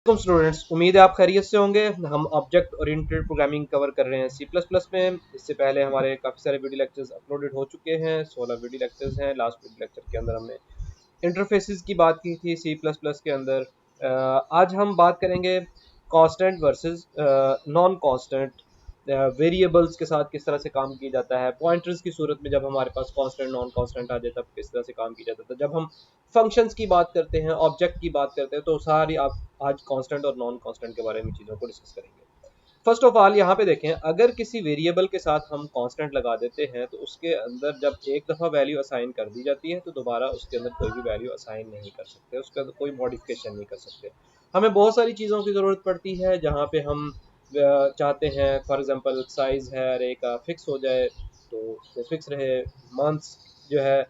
वालेकुम स्टूडेंट्स, उम्मीद है आप खैरियत से होंगे। हम ऑब्जेक्ट ओरिएंटेड प्रोग्रामिंग कवर कर रहे हैं सी प्लस प्लस में। इससे पहले हमारे काफ़ी सारे वीडियो लेक्चर्स अपलोडेड हो चुके हैं। 16 वीडियो लेक्चर्स हैं। लास्ट वीडियो लेक्चर के अंदर हमने इंटरफेसेस की बात की थी सी प्लस प्लस के अंदर। आज हम बात करेंगे constant versus non constant variables के साथ किस तरह से काम किया जाता है। पॉइंटर्स की सूरत में जब हमारे पास कांस्टेंट नॉन कांस्टेंट आ जाए तब किस तरह से काम किया जाता है। जब हम फंक्शंस की बात करते हैं, ऑब्जेक्ट की बात करते हैं, तो सारी आप आज कांस्टेंट और नॉन कांस्टेंट के बारे में चीज़ों को डिस्कस करेंगे। फर्स्ट ऑफ ऑल यहाँ पे देखें, अगर किसी वेरिएबल के साथ हम कांस्टेंट लगा देते हैं तो उसके अंदर जब एक दफ़ा वैल्यू असाइन कर दी जाती है तो दोबारा उसके अंदर कोई भी वैल्यू असाइन नहीं कर सकते, उसके अंदर कोई मॉडिफिकेशन नहीं कर सकते। हमें बहुत सारी चीज़ों की ज़रूरत पड़ती है जहाँ पे हम चाहते हैं फॉर एग्जांपल साइज़ है अरे का फिक्स हो जाए तो वो फिक्स रहे। मंथ्स जो है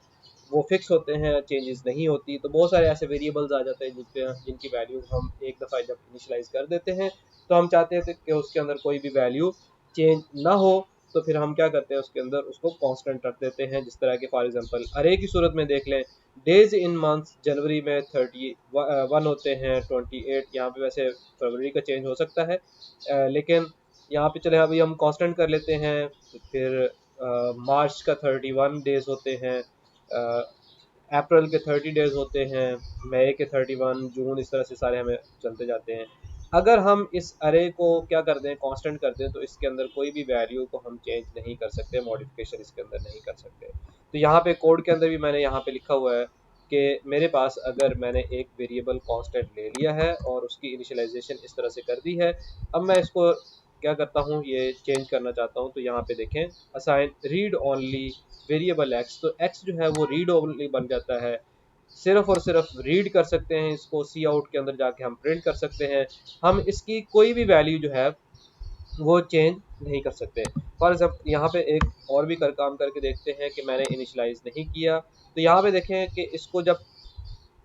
वो फिक्स होते हैं, चेंजेस नहीं होती। तो बहुत सारे ऐसे वेरिएबल्स आ जाते हैं जिनकी वैल्यू हम एक दफ़ा जब इनिशलाइज कर देते हैं तो हम चाहते हैं कि उसके अंदर कोई भी वैल्यू चेंज ना हो। तो फिर हम क्या करते हैं, उसके अंदर उसको कांस्टेंट रख देते हैं। जिस तरह के फॉर एग्जांपल अरे की सूरत में देख लें, डेज इन मंथ्स जनवरी में 31 होते हैं, 28 यहाँ पे वैसे फरवरी का चेंज हो सकता है, लेकिन यहाँ पे चले अभी हम कांस्टेंट कर लेते हैं। तो फिर मार्च का 31 डेज होते हैं, अप्रैल के 30 डेज होते हैं, मई के 31, जून, इस तरह से सारे हमें चलते जाते हैं। अगर हम इस अरे को क्या कर दें, कांस्टेंट कर दें, तो इसके अंदर कोई भी वैल्यू को हम चेंज नहीं कर सकते, मॉडिफिकेशन इसके अंदर नहीं कर सकते। तो यहाँ पे कोड के अंदर भी मैंने यहाँ पे लिखा हुआ है कि मेरे पास अगर मैंने एक वेरिएबल कांस्टेंट ले लिया है और उसकी इनिशियलाइजेशन इस तरह से कर दी है, अब मैं इसको क्या करता हूँ, ये चेंज करना चाहता हूँ। तो यहाँ पे देखें, assign read only variable x, तो एक्स जो है वो रीड ओनली बन जाता है। सिर्फ और सिर्फ रीड कर सकते हैं इसको, सी आउट के अंदर जाके हम प्रिंट कर सकते हैं। हम इसकी कोई भी वैल्यू जो है वो चेंज नहीं कर सकते। फॉर एग्जाम्पल यहाँ पे एक और भी काम करके देखते हैं कि मैंने इनिशलाइज नहीं किया। तो यहाँ पे देखें कि इसको जब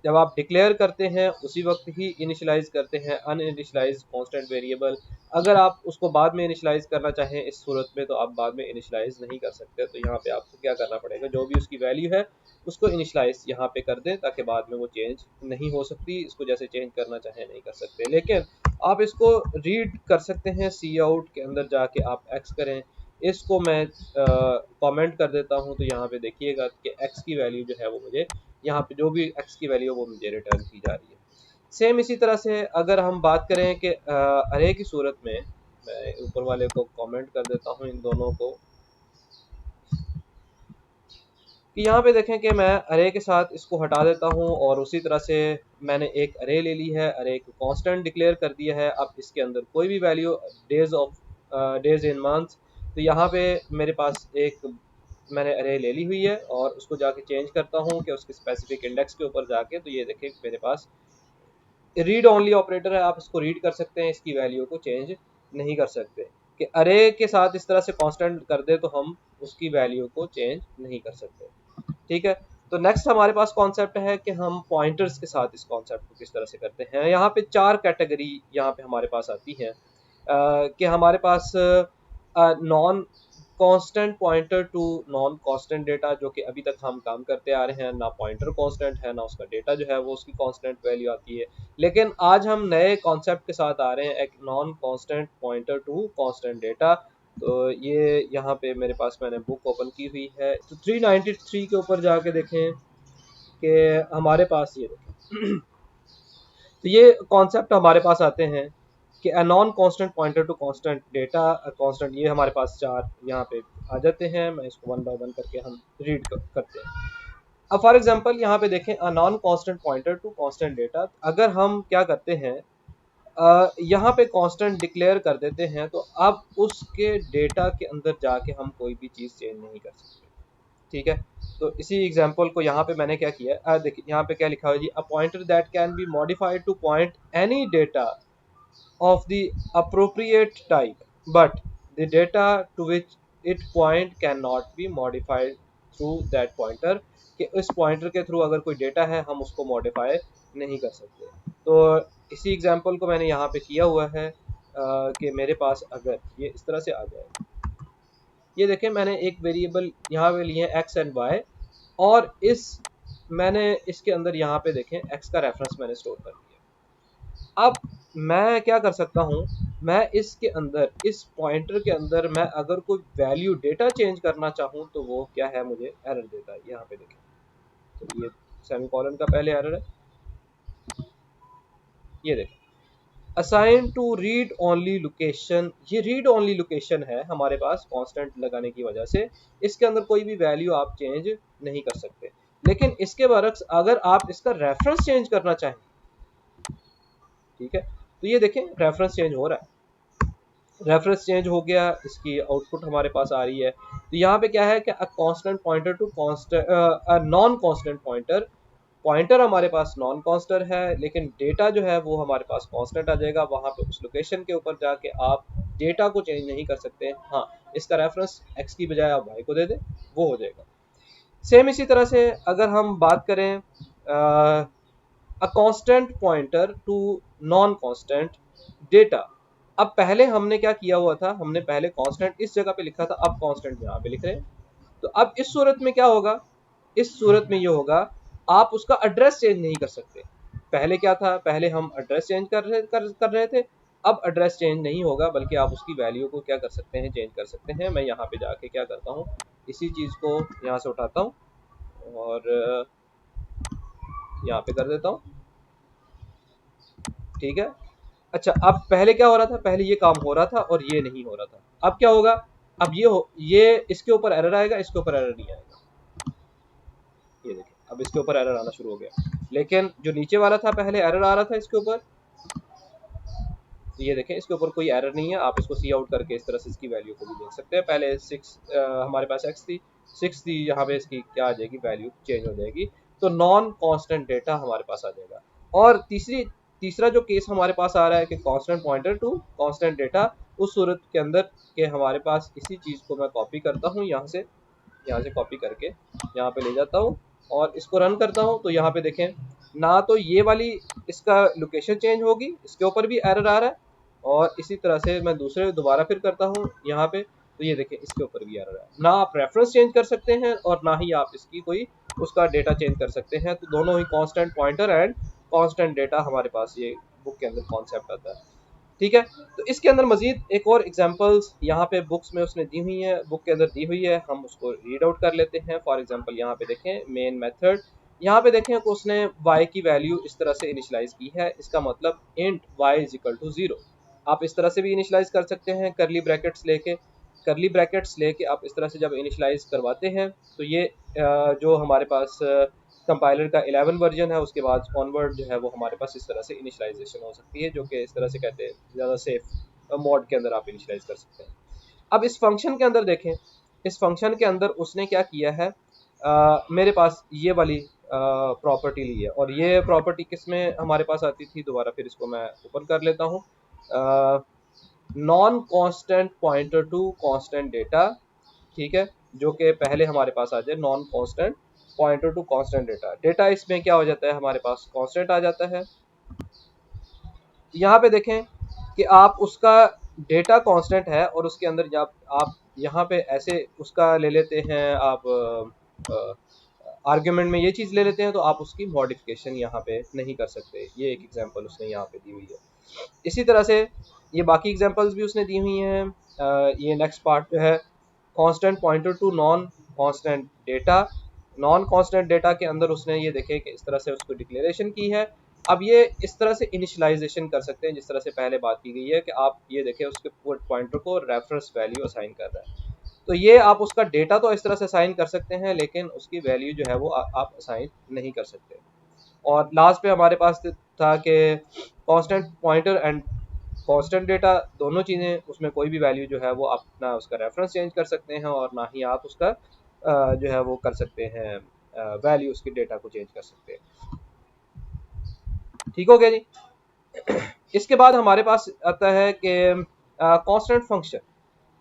जब आप डिक्लेयर करते हैं उसी वक्त ही इनिशियलाइज करते हैं अनइनिशियलाइज कांस्टेंट वेरिएबल। अगर आप उसको बाद में इनिशियलाइज करना चाहें इस सूरत में तो आप बाद में इनिशियलाइज नहीं कर सकते। तो यहाँ पे आपको क्या करना पड़ेगा, जो भी उसकी वैल्यू है उसको इनिशियलाइज यहाँ पे कर दें ताकि बाद में वो चेंज नहीं हो सकती। इसको जैसे चेंज करना चाहें नहीं कर सकते, लेकिन आप इसको रीड कर सकते हैं। सी आउट के अंदर जाके आप एक्स करें, इसको मैं कमेंट कर देता हूँ। तो यहाँ पे देखिएगा कि एक्स की वैल्यू जो है वो मुझे यहाँ पे जो भी एक्स की वैल्यू है वो मुझे रिटर्न की जा रही है। सेम इसी तरह से अगर हम बात करें कि अरे की सूरत में, मैं ऊपर वाले को कमेंट कर देता हूँ इन दोनों को, कि यहाँ पे देखें कि मैं अरे के साथ इसको हटा देता हूँ और उसी तरह से मैंने एक अरे ले ली है, अरे को कांस्टेंट डिक्लेयर कर दिया है। अब इसके अंदर कोई भी वैल्यू डेज इन मंथ्स, तो यहाँ पे मेरे पास एक मैंने अरे ले ली हुई है और उसको जाके चेंज करता हूँ कि उसके स्पेसिफिक इंडेक्स के ऊपर जाके, तो ये देखें मेरे पास रीड ओनली ऑपरेटर है। आप इसको रीड कर सकते हैं, इसकी वैल्यू को चेंज नहीं कर सकते। कि अरे के साथ इस तरह से कांस्टेंट कर दे तो हम उसकी वैल्यू को चेंज नहीं कर सकते। ठीक है। तो नेक्स्ट हमारे पास कॉन्सेप्ट है कि हम पॉइंटर्स के साथ इस कॉन्सेप्ट को किस तरह से करते हैं। यहाँ पे 4 कैटेगरी यहाँ पे हमारे पास आती हैं, कि हमारे पास non constant pointer to non constant data, जो कि अभी तक हम काम करते आ रहे हैं। ना पॉइंटर कांस्टेंट है, ना उसका डेटा जो है वो उसकी कांस्टेंट वैल्यू आती है। लेकिन आज हम नए कॉन्सेप्ट के साथ आ रहे हैं, एक non constant pointer to constant data. तो ये यहाँ पे मेरे पास मैंने बुक ओपन की हुई है, तो 393 के ऊपर जाके देखें कि हमारे पास ये देखें तो ये कॉन्सेप्ट हमारे पास आते हैं कि a non constant pointer to constant data constant. ये हमारे पास 4 यहाँ पे आ जाते हैं। मैं इसको वन बाय वन करके हम रीड करते हैं। अब फॉर एग्जांपल यहाँ पे देखें, a non constant pointer to constant data, अगर हम क्या करते हैं, यहाँ पे कांस्टेंट डिक्लेयर कर देते हैं तो अब उसके डेटा के अंदर जाके हम कोई भी चीज़ चेंज नहीं कर सकते। ठीक है। तो इसी एग्जांपल को यहाँ पे मैंने क्या किया है, देखिए यहाँ पे क्या लिखा हुआ है जी, a pointer that can be modified to point any data of the appropriate type, but the data to which it point cannot be modified through that pointer, कि इस पॉइंटर के थ्रू अगर कोई डेटा है हम उसको मॉडिफाई नहीं कर सकते। तो इसी एग्जांपल को मैंने यहाँ पे किया हुआ है, कि मेरे पास अगर ये इस तरह से आ जाए, ये देखें मैंने एक वेरिएबल यहाँ पे लिए एक्स एंड वाई, और इस मैंने इसके अंदर यहाँ पे देखें एक्स का रेफरेंस मैंने स्टोर कर दिया। अब मैं क्या कर सकता हूँ, मैं इसके अंदर, इस पॉइंटर के अंदर मैं अगर कोई वैल्यू डेटा चेंज करना चाहूँ तो वो क्या है, मुझे एरर देता है। यहाँ पे देखें, तो ये सेमीकोलन का पहले एरर है, ये देखें assign to read only location, ये रीड ओनली लोकेशन है हमारे पास कांस्टेंट लगाने की वजह से। इसके अंदर कोई भी वैल्यू आप चेंज नहीं कर सकते। लेकिन इसके बरक्स अगर आप इसका रेफरेंस चेंज करना चाहें, ठीक है, तो ये देखें रेफरेंस चेंज हो रहा है, रेफरेंस चेंज हो गया, इसकी आउटपुट हमारे पास आ रही है। तो यहाँ पे क्या है कि a constant pointer to constant, a non constant pointer, pointer हमारे पास नॉन कांस्टेंट है लेकिन डेटा जो है वो हमारे पास कांस्टेंट आ जाएगा। वहां पे उस लोकेशन के ऊपर जाके आप डेटा को चेंज नहीं कर सकते। हाँ, इसका रेफरेंस एक्स की बजाय आप वाई को दे दें, वो हो जाएगा। सेम इसी तरह से अगर हम बात करें a constant pointer to non constant data. अब पहले हमने क्या किया हुआ था, हमने पहले कांस्टेंट इस जगह पे लिखा था, अब कांस्टेंट यहाँ पे लिख रहे हैं। तो अब इस सूरत में क्या होगा, इस सूरत में ये होगा, आप उसका एड्रेस चेंज नहीं कर सकते। पहले क्या था, पहले हम एड्रेस चेंज कर रहे थे, अब एड्रेस चेंज नहीं होगा बल्कि आप उसकी वैल्यू को क्या कर सकते हैं, चेंज कर सकते हैं। मैं यहाँ पे जाके क्या करता हूँ, इसी चीज़ को यहाँ से उठाता हूँ और यहाँ पे कर देता हूँ, ठीक है। अच्छा, अब पहले क्या हो रहा था, पहले ये काम हो रहा था और ये नहीं हो रहा था। अब क्या होगा, अब ये इसके ऊपर एरर आएगा, इसके ऊपर एरर नहीं आएगा। ये देखिए अब इसके ऊपर एरर आना शुरू हो गया, लेकिन जो नीचे वाला था पहले एरर आ रहा था इसके ऊपर, ये देखें इसके ऊपर कोई एरर नहीं है। आप इसको सी आउट करके इस तरह से इसकी वैल्यू को भी देख सकते हैं। पहले 6 हमारे पास एक्स थी, 6 थी, यहाँ पे इसकी क्या आ जाएगी, वैल्यू चेंज हो जाएगी। तो नॉन कांस्टेंट डेटा हमारे पास आ जाएगा। और तीसरा जो केस हमारे पास आ रहा है कि constant pointer to constant data, उस सूरत के अंदर के हमारे पास इसी चीज़ को मैं कॉपी करता हूँ, यहाँ से कॉपी करके यहाँ पे ले जाता हूँ और इसको रन करता हूँ। तो यहाँ पे देखें ना, तो ये वाली इसका लोकेशन चेंज होगी, इसके ऊपर भी एरर आ रहा है। और इसी तरह से मैं दूसरे दोबारा फिर करता हूँ यहाँ पे, तो ये देखें इसके ऊपर भी एरर है। ना आप रेफरेंस चेंज कर सकते हैं और ना ही आप इसकी कोई उसका डेटा चेंज कर सकते हैं। तो दोनों ही constant pointer and constant data हमारे पास ये बुक के अंदर कॉन्सेप्ट आता है, ठीक है। तो इसके अंदर मजीद एक और एग्जांपल्स यहाँ पे बुक्स में उसने दी हुई है, बुक के अंदर दी हुई है, हम उसको रीड आउट कर लेते हैं। फॉर एग्जांपल यहाँ पे देखें मेन मेथड, यहाँ पे देखें कि उसने y की वैल्यू इस तरह से इनिशियलाइज की है। इसका मतलब int y is equal to 0। आप इस तरह से भी इनिशियलाइज कर सकते हैं, करली ब्रैकेट्स लेके आप इस तरह से जब इनिशियलाइज करवाते हैं तो ये जो हमारे पास कंपाइलर का 11 वर्जन है उसके बाद ऑनवर्ड जो है वो हमारे पास इस तरह से इनिशियलाइजेशन हो सकती है, जो कि इस तरह से कहते हैं ज़्यादा सेफ मोड के अंदर आप इनिशियलाइज कर सकते हैं। अब इस फंक्शन के अंदर देखें, इस फंक्शन के अंदर उसने क्या किया है, मेरे पास ये वाली प्रॉपर्टी ली है और ये प्रॉपर्टी किस में हमारे पास आती थी, दोबारा फिर इसको मैं ओपन कर लेता हूँ। Non constant pointer to constant data, ठीक है, जो कि पहले हमारे पास आ जाए non constant pointer to constant data. Data इसमें क्या हो जाता है, हमारे पास कांस्टेंट आ जाता है। यहाँ पे देखें कि आप उसका डेटा कांस्टेंट है और उसके अंदर जब आप यहाँ पे ऐसे उसका ले लेते हैं, आप आर्ग्यूमेंट में ये चीज़ ले लेते हैं तो आप उसकी मॉडिफिकेशन यहाँ पे नहीं कर सकते। ये एक एग्जांपल उसने यहाँ पे दी हुई है। इसी तरह से ये बाकी एग्जांपल्स भी उसने दी हुई हैं। ये नेक्स्ट पार्ट जो है constant pointer to non constant data, non constant data के अंदर उसने ये देखे कि इस तरह से उसको डिक्लेरेशन की है। अब ये इस तरह से इनिशियलाइजेशन कर सकते हैं जिस तरह से पहले बात की गई है कि आप ये देखें उसके पॉइंटर को रेफरेंस वैल्यू असाइन कर रहा है। तो ये आप उसका डेटा तो इस तरह से असाइन कर सकते हैं लेकिन उसकी वैल्यू जो है वो आप असाइन नहीं कर सकते। और लास्ट पे हमारे पास था कि constant pointer and constant data, दोनों चीज़ें, उसमें कोई भी वैल्यू जो है वो अपना उसका रेफरेंस चेंज कर सकते हैं और ना ही आप उसका जो है वो कर सकते हैं, वैल्यू उसके डेटा को चेंज कर सकते हैं। ठीक हो गया जी। इसके बाद हमारे पास आता है कि कांस्टेंट फंक्शन,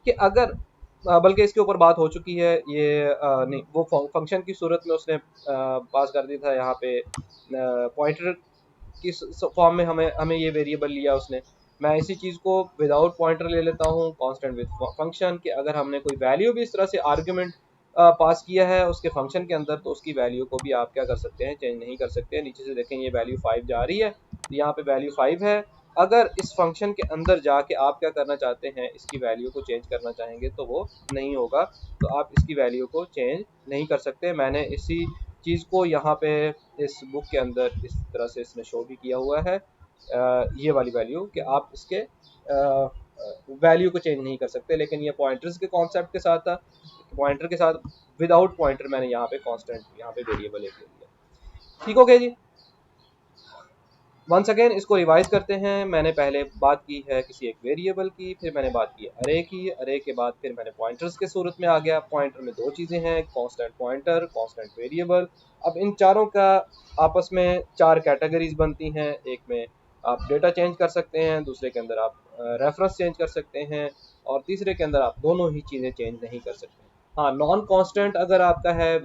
कि अगर बल्कि इसके ऊपर बात हो चुकी है, ये नहीं, वो फंक्शन की सूरत में उसने पास कर दिया था यहाँ पे पॉइंटर की फॉर्म में हमें हमें ये वेरिएबल लिया उसने। मैं इसी चीज़ को विदाउट पॉइंटर ले लेता हूँ कांस्टेंट विद फंक्शन, कि अगर हमने कोई वैल्यू भी इस तरह से आर्गुमेंट पास किया है उसके फंक्शन के अंदर तो उसकी वैल्यू को भी आप क्या कर सकते हैं, चेंज नहीं कर सकते। नीचे से देखें ये वैल्यू 5 जा रही है, तो यहाँ पे वैल्यू 5 है अगर इस फंक्शन के अंदर जाके आप क्या करना चाहते हैं, इसकी वैल्यू को चेंज करना चाहेंगे तो वो नहीं होगा, तो आप इसकी वैल्यू को चेंज नहीं कर सकते। मैंने इसी चीज़ को यहाँ पे इस बुक के अंदर इस तरह से इसने शो भी किया हुआ है, ये वाली वैल्यू कि आप इसके वैल्यू को चेंज नहीं कर सकते। लेकिन ये पॉइंटर्स के कॉन्सेप्ट के साथ था, पॉइंटर के साथ विदाउट पॉइंटर मैंने यहाँ पे कांस्टेंट, यहाँ पे वेरिएबल एक ले लिया। ठीक हो गया जी। वंस अगेन इसको रिवाइज करते हैं। मैंने पहले बात की है किसी एक वेरिएबल की, फिर मैंने बात की अरे की, अरे के बाद फिर मैंने पॉइंटर्स के सूरत में आ गया। पॉइंटर में दो चीज़ें हैं, कांस्टेंट पॉइंटर, कांस्टेंट वेरिएबल। अब इन चारों का आपस में चार कैटेगरीज बनती हैं। एक में आप डेटा चेंज कर सकते हैं, दूसरे के अंदर आप रेफरेंस चेंज कर सकते हैं, और तीसरे के अंदर आप दोनों ही चीज़ें चेंज नहीं कर सकते। हाँ, नॉन कांस्टेंट अगर आपका है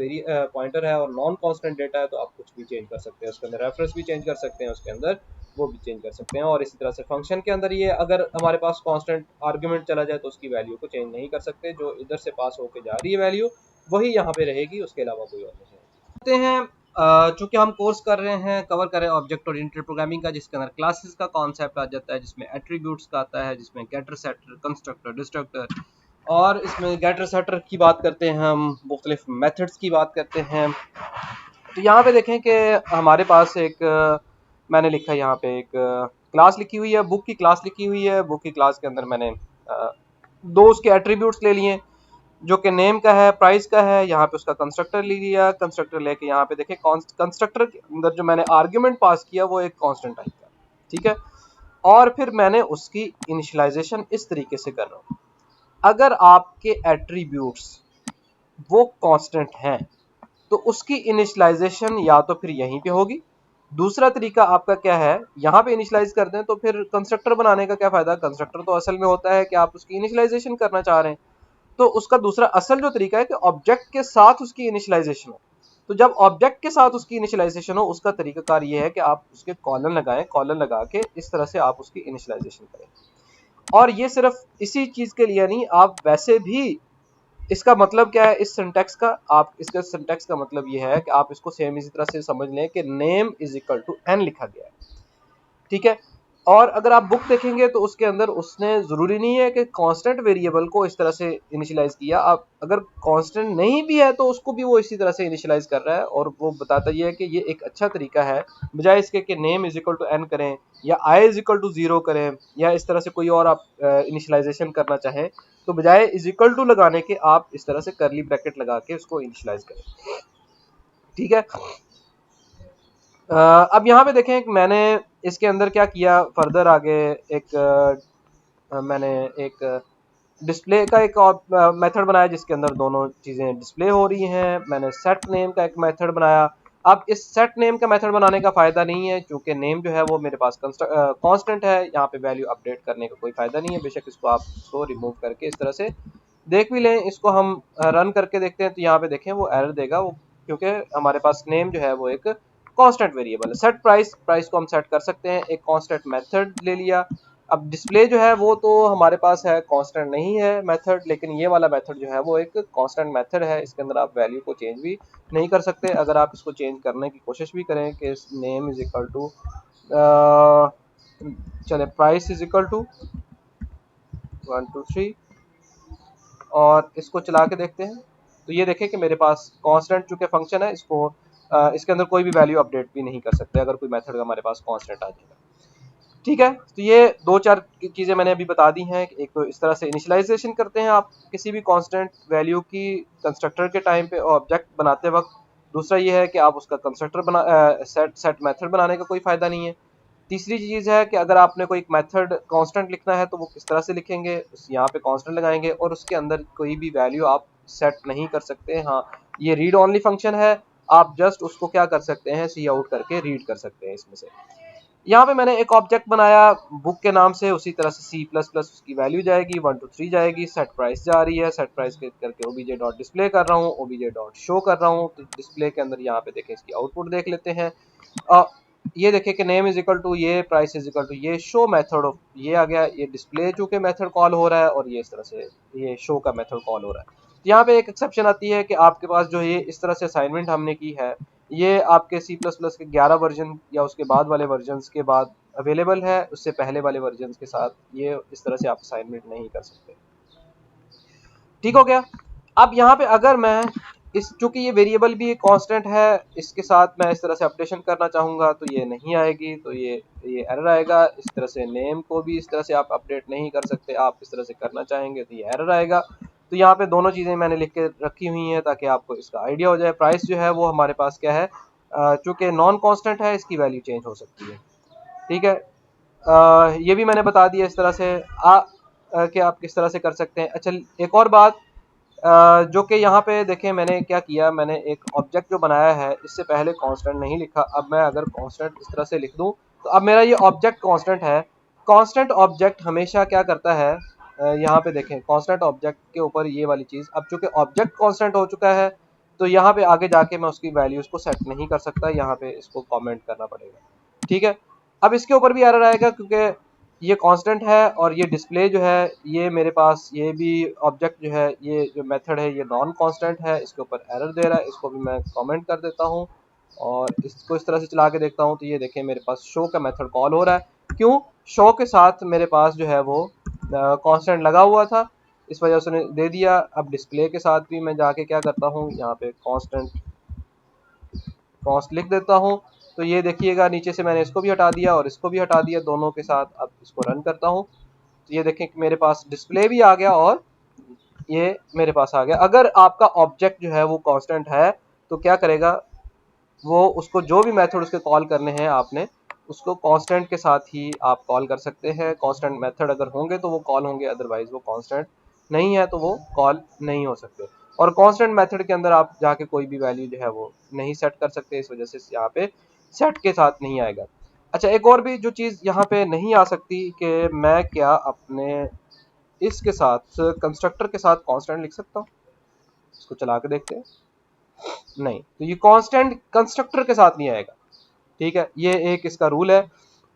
पॉइंटर है और नॉन कांस्टेंट डेटा है तो आप कुछ भी चेंज कर सकते हैं, उसके अंदर रेफरेंस भी चेंज कर सकते हैं, उसके अंदर वो भी चेंज कर सकते हैं। और इसी तरह से फंक्शन के अंदर ये अगर हमारे पास कांस्टेंट आर्गुमेंट चला जाए तो उसकी वैल्यू को चेंज नहीं कर सकते, जो इधर से पास होके जा रही है वैल्यू वही यहाँ पे रहेगी, उसके अलावा कोई और नहीं होते हैं। चूंकि हम कोर्स कर रहे हैं, कवर कर रहे हैं ऑब्जेक्ट ओरिएंटेड प्रोग्रामिंग का, जिसके अंदर क्लासेस का कॉन्सेप्ट आ जाता है, जिसमें एट्रीब्यूट्स का आता है, जिसमें गेटर, सेटर, कंस्ट्रक्टर, डिस्ट्रक्टर, और इसमें गेटर सेटर की बात करते हैं, हम मुख्तलिफ मेथड्स की बात करते हैं। तो यहाँ पे देखें कि हमारे पास एक मैंने लिखा है यहाँ पे एक क्लास लिखी हुई है, बुक की क्लास लिखी हुई है। बुक की क्लास के अंदर मैंने दो उसके एट्रीब्यूट्स ले लिए, जो कि नेम का है, प्राइस का है। यहाँ पे उसका कंस्ट्रक्टर ले लिया, कंस्ट्रक्टर लेके यहाँ पे देखें कंस्ट्रक्टर के अंदर जो मैंने आर्ग्यूमेंट पास किया वो एक कांस्टेंट टाइप का, ठीक है। और फिर मैंने उसकी इनिशियलाइजेशन इस तरीके से कर रहा हूँ, अगर आपके एट्रीब्यूट्स वो कांस्टेंट हैं तो उसकी इनिशियलाइजेशन या तो फिर यहीं पे होगी। दूसरा तरीका आपका क्या है, यहाँ पे इनिशियलाइज कर दें तो फिर कंस्ट्रक्टर बनाने का क्या फायदा। कंस्ट्रक्टर तो असल में होता है कि आप उसकी इनिशियलाइजेशन करना चाह रहे हैं, तो उसका दूसरा असल जो तरीका है कि ऑब्जेक्ट के साथ उसकी इनिशियलाइजेशन हो। तो जब ऑब्जेक्ट के साथ उसकी इनिशियलाइजेशन हो, उसका तरीकाकार ये है कि आप उसके कॉलन लगाएं, कॉलन लगा के इस तरह से आप उसकी इनिशियलाइजेशन करें। और ये सिर्फ इसी चीज के लिए नहीं, आप वैसे भी इसका मतलब क्या है इस सिंटेक्स का, आप इसका सिंटेक्स का मतलब ये है कि आप इसको सेम इसी तरह से समझ लें कि name is equal to N लिखा गया है, ठीक है। और अगर आप बुक देखेंगे तो उसके अंदर उसने जरूरी नहीं है कि कांस्टेंट वेरिएबल को इस तरह से इनिशियलाइज किया, आप अगर कांस्टेंट नहीं भी है तो उसको भी वो इसी तरह से इनिशियलाइज कर रहा है। और वो बताता ये है कि ये एक अच्छा तरीका है, बजाय इसके कि name is equal to N करें या आई इज इक्वल टू 0 करें या इस तरह से कोई और आप इनिशियलाइजेशन करना चाहें, तो बजाय इज इक्वल टू लगाने के आप इस तरह से करली ब्रैकेट लगा के उसको इनिशियलाइज करें, ठीक है। अब यहाँ पे देखें कि मैंने इसके अंदर क्या किया फर्दर आगे, मैंने एक डिस्प्ले का एक मेथड बनाया जिसके अंदर दोनों चीज़ें डिस्प्ले हो रही हैं। मैंने सेट नेम का एक मेथड बनाया। अब इस सेट नेम का मेथड बनाने का फ़ायदा नहीं है, क्योंकि नेम जो है वो मेरे पास कांस्टेंट है, यहाँ पे वैल्यू अपडेट करने का कोई फ़ायदा नहीं है। बेशक इसको आप इसको रिमूव करके इस तरह से देख भी लें। इसको हम रन करके देखते हैं तो यहाँ पे देखें वो एरर देगा, वो क्योंकि हमारे पास नेम जो है वो एक कांस्टेंट वेरिएबल है। सेट प्राइस, प्राइस को हम सेट कर सकते हैं, एक कांस्टेंट मेथड ले लिया। अब डिस्प्ले जो है वो तो हमारे पास है, कांस्टेंट नहीं है मेथड, लेकिन ये वाला मेथड जो है वो एक कांस्टेंट मेथड है। इसके अंदर आप वैल्यू को चेंज भी नहीं कर सकते। अगर आप इसको चेंज करने की कोशिश भी करें कि नेम इज इक्वल टू चले प्राइस इज इक्वल टू 1 2 3 और इसको चला के देखते हैं, तो ये देखें कि मेरे पास कांस्टेंट चूंकि फंक्शन है, इसको इसके अंदर कोई भी वैल्यू अपडेट भी नहीं कर सकते अगर कोई मेथड हमारे पास कांस्टेंट आ जाएगा, ठीक है। तो ये दो चार चीज़ें मैंने अभी बता दी हैं। एक तो इस तरह से इनिशियलाइजेशन करते हैं आप किसी भी कांस्टेंट वैल्यू की कंस्ट्रक्टर के टाइम पे ऑब्जेक्ट बनाते वक्त। दूसरा ये है कि आप उसका कंस्ट्रक्टर सेट मेथड बनाने का कोई फ़ायदा नहीं है। तीसरी चीज़ है कि अगर आपने कोई एक मेथड कांस्टेंट लिखना है तो वो किस तरह से लिखेंगे, यहाँ पे कांस्टेंट लगाएंगे और उसके अंदर कोई भी वैल्यू आप सेट नहीं कर सकते। हाँ, ये रीड ओनली फंक्शन है, आप जस्ट उसको क्या कर सकते हैं, सी आउट करके रीड कर सकते हैं इसमें से। यहाँ पे मैंने एक ऑब्जेक्ट बनाया बुक के नाम से, उसी तरह से C++ उसकी वैल्यू जाएगी 1 2 3 जाएगी, सेट प्राइस जा रही है, सेट प्राइस करके obj डॉट डिस्प्ले कर रहा हूँ, obj डॉट शो कर रहा हूँ। तो डिस्प्ले के अंदर यहाँ पे देखें इसकी आउटपुट देख लेते हैं। ये देखें कि नेम इज इक्वल टू ये, प्राइस इज इक्वल टू ये, शो मेथड ऑफ ये आ गया। ये डिस्प्ले चूंकि मेथड कॉल हो रहा है और ये इस तरह से ये शो का मेथड कॉल हो रहा है। तो यहाँ पे एक एक्सेप्शन आती है कि आपके पास जो ये इस तरह से असाइनमेंट हमने की है, ये आपके C++ के 11 वर्जन या उसके बाद वाले वर्जन के बाद अवेलेबल है, उससे पहले वाले वर्जन के साथ ये इस तरह से आप असाइनमेंट नहीं कर सकते। ठीक हो गया। अब यहाँ पे अगर मैं इस चूंकि ये वेरिएबल भी एक कांस्टेंट है, इसके साथ मैं इस तरह से अपडेशन करना चाहूंगा तो ये नहीं आएगी, तो ये एरर आएगा। इस तरह से नेम को भी इस तरह से आप अपडेट नहीं कर सकते, आप इस तरह से करना चाहेंगे तो ये एरर आएगा। तो यहाँ पे दोनों चीजें मैंने लिख के रखी हुई हैं ताकि आपको इसका आइडिया हो जाए। प्राइस जो है वो हमारे पास क्या है, चूंकि नॉन कांस्टेंट है, इसकी वैल्यू चेंज हो सकती है। ठीक है, ये भी मैंने बता दिया इस तरह से कि आप किस तरह से कर सकते हैं। अच्छा, एक और बात जो कि यहाँ पे देखें, मैंने क्या किया, मैंने एक ऑब्जेक्ट जो बनाया है, इससे पहले कांस्टेंट नहीं लिखा। अब मैं अगर कांस्टेंट इस तरह से लिख दूं तो अब मेरा ये ऑब्जेक्ट कांस्टेंट है। कांस्टेंट ऑब्जेक्ट हमेशा क्या करता है, यहाँ पे देखें कांस्टेंट ऑब्जेक्ट के ऊपर ये वाली चीज़, अब चूंकि ऑब्जेक्ट कांस्टेंट हो चुका है तो यहाँ पे आगे जाके मैं उसकी वैल्यूज को सेट नहीं कर सकता, यहाँ पे इसको कॉमेंट करना पड़ेगा। ठीक है, अब इसके ऊपर भी एरर आएगा क्योंकि ये कांस्टेंट है और ये डिस्प्ले जो है, ये मेरे पास ये भी ऑब्जेक्ट जो है, ये जो मेथड है ये नॉन कांस्टेंट है, इसके ऊपर एरर दे रहा है। इसको भी मैं कमेंट कर देता हूँ और इसको इस तरह से चला के देखता हूँ तो ये देखें मेरे पास शो का मेथड कॉल हो रहा है। क्यों? शो के साथ मेरे पास जो है वो कांस्टेंट लगा हुआ था, इस वजह से उसने दे दिया। अब डिस्प्ले के साथ भी मैं जाके क्या करता हूँ, यहाँ पे कांस्टेंट कॉस्ट लिख देता हूँ तो ये देखिएगा नीचे से मैंने इसको भी हटा दिया और इसको भी हटा दिया दोनों के साथ। अब इसको रन करता हूँ तो ये देखें कि मेरे पास डिस्प्ले भी आ गया और ये मेरे पास आ गया। अगर आपका ऑब्जेक्ट जो है वो कांस्टेंट है तो क्या करेगा वो, उसको जो भी मेथड उसके कॉल करने हैं आपने, उसको कांस्टेंट के साथ ही आप कॉल कर सकते हैं। कांस्टेंट मेथड अगर होंगे तो वो कॉल होंगे, अदरवाइज वो कांस्टेंट नहीं है तो वो कॉल नहीं हो सकते। और कांस्टेंट मेथड के अंदर आप जाके कोई भी वैल्यू जो है वो नहीं सेट कर सकते, इस वजह से यहाँ पे सेट के साथ नहीं आएगा। अच्छा, एक और भी जो चीज़ यहाँ पे नहीं आ सकती कि मैं क्या अपने इसके साथ कंस्ट्रक्टर के साथ कांस्टेंट लिख सकता हूँ, इसको चला के देखते हैं। नहीं, तो ये कांस्टेंट कंस्ट्रक्टर के साथ नहीं आएगा। ठीक है, ये एक इसका रूल है।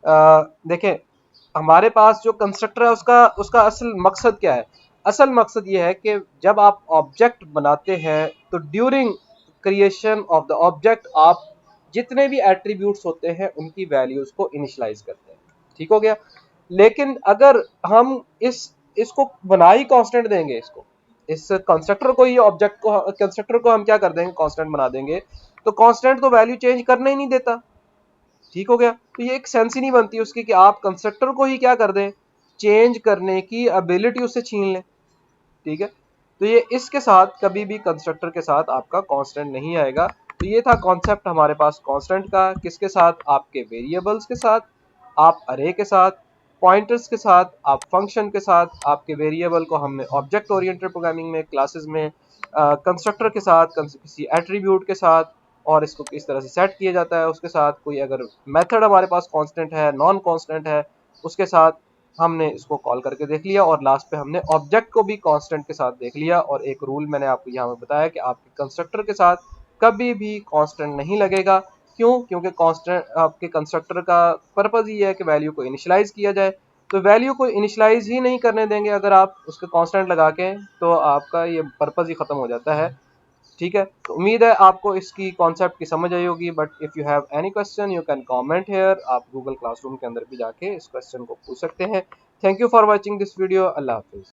देखें, हमारे पास जो कंस्ट्रक्टर है उसका उसका असल मकसद क्या है? असल मकसद ये है कि जब आप ऑब्जेक्ट बनाते हैं तो during creation of the object आप जितने भी एट्रीब्यूट्स होते हैं उनकी वैल्यूज को इनिशियलाइज करते हैं। ठीक हो गया। लेकिन अगर हम इसको बना ही कांस्टेंट देंगे, इसको इस कंस्ट्रक्टर को ही ऑब्जेक्ट को कंस्ट्रक्टर को हम क्या कर देंगे, कांस्टेंट बना देंगे, तो कांस्टेंट तो वैल्यू चेंज करने ही नहीं देता। ठीक हो गया। तो ये एक सेंस ही नहीं बनती उसकी कि आप कंस्ट्रक्टर को ही क्या कर दें, चेंज करने की एबिलिटी उससे छीन लें। ठीक है, तो ये इसके साथ कभी भी कंस्ट्रक्टर के साथ आपका कांस्टेंट नहीं आएगा। तो ये था कॉन्सेप्ट हमारे पास कांस्टेंट का, किसके साथ, आपके वेरिएबल्स के साथ, आप अरे के साथ, पॉइंटर्स के साथ, आप फंक्शन के साथ। आपके वेरिएबल को हमने ऑब्जेक्ट ओरिएंटेड प्रोग्रामिंग में क्लासेस में कंस्ट्रक्टर के साथ, किसी एट्रीब्यूट के साथ, और इसको किस तरह से सेट किया जाता है उसके साथ। कोई अगर मेथड हमारे पास कांस्टेंट है, नॉन कांस्टेंट है, उसके साथ हमने इसको कॉल करके देख लिया। और लास्ट पे हमने ऑब्जेक्ट को भी कांस्टेंट के साथ देख लिया। और एक रूल मैंने आपको यहाँ पे बताया कि आपके कंस्ट्रक्टर के साथ कभी भी कांस्टेंट नहीं लगेगा। क्यों? क्योंकि कांस्टेंट आपके कंस्ट्रक्टर का पर्पज ही है कि वैल्यू को इनिशियलाइज किया जाए। तो वैल्यू को इनिशियलाइज ही नहीं करने देंगे अगर आप उसके कांस्टेंट लगा के, तो आपका ये पर्पज ही खत्म हो जाता है। ठीक है, तो उम्मीद है आपको इसकी कॉन्सेप्ट की समझ आई होगी। But if you have any question you can comment here. आप गूगल क्लासरूम के अंदर भी जाके इस क्वेश्चन को पूछ सकते हैं। Thank you for watching this video. अल्लाह हाफिज़।